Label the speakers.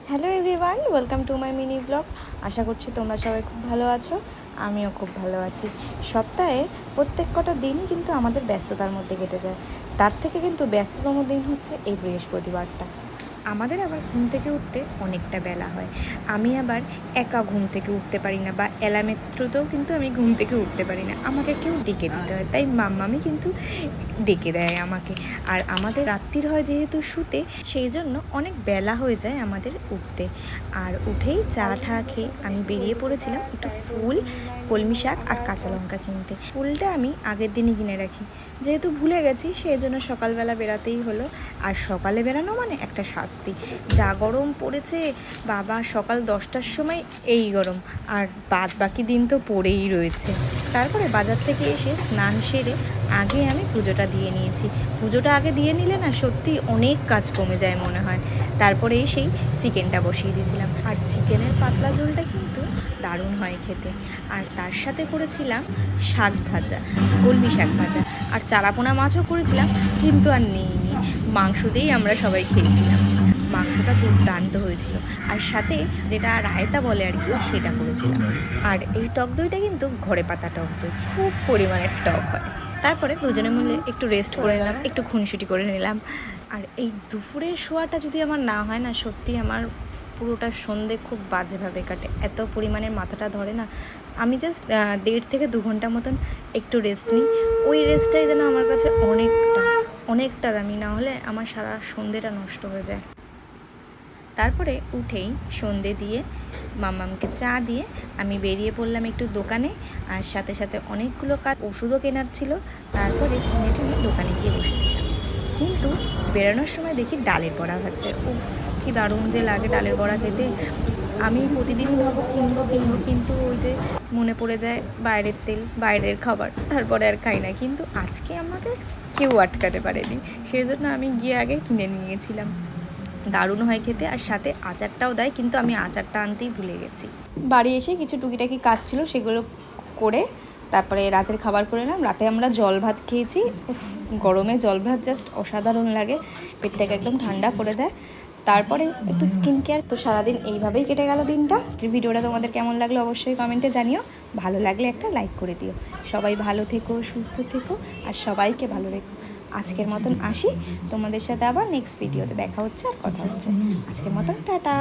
Speaker 1: Hello everyone, welcome to my mini blog. আশা করছি তোমরা সবাই খুব ভালো আছো, আমিও খুব ভালো আছি। সপ্তাহে প্রত্যেক কটা দিনই কিন্তু আমাদের ব্যস্ততার মধ্যে কেটে যায়। তার থেকে কিন্তু ব্যস্ততম দিন হচ্ছে এই বৃহস্পতিবারটা। আমাদের আবার ঘুম থেকে উঠতে অনেকটা বেলা হয়। আমি আবার একা ঘুম থেকে উঠতে পারি না, বা অ্যালার্মের থ্রুতেও কিন্তু আমি ঘুম থেকে উঠতে পারি না, আমাকে কেউ ডেকে দিতে হয়। তাই মাম্মামি কিন্তু ডেকে দেয় আমাকে। আর আমাদের রাত্রির হয় যেহেতু শুতে, সেই জন্য অনেক বেলা হয়ে যায় আমাদের উঠতে। আর উঠেই চা ঠা খেয়ে আমি বেরিয়ে পড়েছিলাম একটু ফুল, কলমি শাক আর কাঁচা লঙ্কা কিনতে। ফুলটা আমি আগের দিনই কিনে রাখি, যেহেতু ভুলে গেছি সেই জন্য সকালবেলা বেরাতেই হলো। আর সকালে বেরানো মানে একটা শাস্তি, যা গরম পড়েছে বাবা, সকাল 10টার সময় এই গরম, আর বাদ বাকি দিন তো পড়েই রয়েছে। তারপরে বাজার থেকে এসে স্নান সেরে আগে আমি পুজোটা দিয়ে নিয়েছি। পুজোটা আগে দিয়ে নিলে না সত্যি অনেক কাজ কমে যায় মনে হয়। তারপরে এসেই চিকেনটা বসিয়ে দিয়েছিলাম, আর চিকেনের পাতলা ঝোলটা কিন্তু দারুণ হয় খেতে। আর তার সাথে করেছিলাম শাক ভাজা, কলমি শাক ভাজা, আর চারাপোনা মাছও করেছিলাম, কিন্তু আর নিইনি, মাংস দিয়েই আমরা সবাই খেয়েছিলাম। মাংসটা দুর্দান্ত হয়েছিল, আর সাথে যেটা রায়তা বলে আর কি, সেটা করেছিলাম। আর এই টক দইটা কিন্তু ঘরে পাতা টক দই, খুব পরিমাণের টক হয়। তারপরে দুজনে মিলে একটু রেস্ট করে নিলাম, একটু খুনসুটি করে নিলাম। আর এই দুপুরের শোয়াটা যদি আমার না হয় না, সত্যি আমার পুরোটা সন্ধে খুব বাজেভাবে কাটে, এত পরিমাণের মাথাটা ধরে না। আমি জাস্ট 1.5 থেকে 2 ঘন্টা মতন একটু রেস্ট নিই, ওই রেস্টটাই যেন আমার কাছে অনেকটা দামি, না হলে আমার সারা সন্ধেটা নষ্ট হয়ে যায়। তারপরে উঠেই সন্ধে দিয়ে মাম্মামকে চা দিয়ে আমি বেরিয়ে পড়লাম একটু দোকানে। আর সাথে সাথে অনেকগুলো কাজ ওষুধও কেনার ছিল, তারপরে কিনে দোকানে গিয়ে বসেছিলাম। কিন্তু বেরোনোর সময় দেখি ডালের বড়া ভাজছে। উফ, কি দারুণ যে লাগে ডালের বড়া খেতে। আমি প্রতিদিনই ভাবো কিনবো, কিন্তু ওই যে মনে পড়ে যায় বাইরের তেল, বাইরের খাবার, তারপরে আর খাই না। কিন্তু আজকে আমাকে কেউ আটকাতে পারেনি, সেই জন্য আমি গিয়ে আগে কিনে নিয়েছিলাম। দারুণ হয় খেতে, আর সাথে আচারটাও দেয়, কিন্তু আমি আচারটা আনতেই ভুলে গেছি। বাড়ি এসে কিছু টুকিটাকি কাজ ছিল, সেগুলো করে তারপরে রাতের খাবার করে নিলাম। রাতে আমরা জল ভাত খেয়েছি। গরমে জল ভাত জাস্ট অসাধারণ লাগে, পেটটাকে একদম ঠান্ডা করে দেয়। তারপরে একটু স্কিন কেয়ার। তো সারাদিন এইভাবেই কেটে গেল দিনটা। ভিডিওটা তোমাদের কেমন লাগলো অবশ্যই কমেন্টে জানিও, ভালো লাগলে একটা লাইক করে দিও। সবাই ভালো থেকো, সুস্থ থেকো, আর সবাইকে ভালো রেখো। আজকের মতন আসি, তোমাদের সাথে আবার নেক্সট ভিডিওতে দেখা হচ্ছে আর কথা হচ্ছে। আজকের মতন টাটা।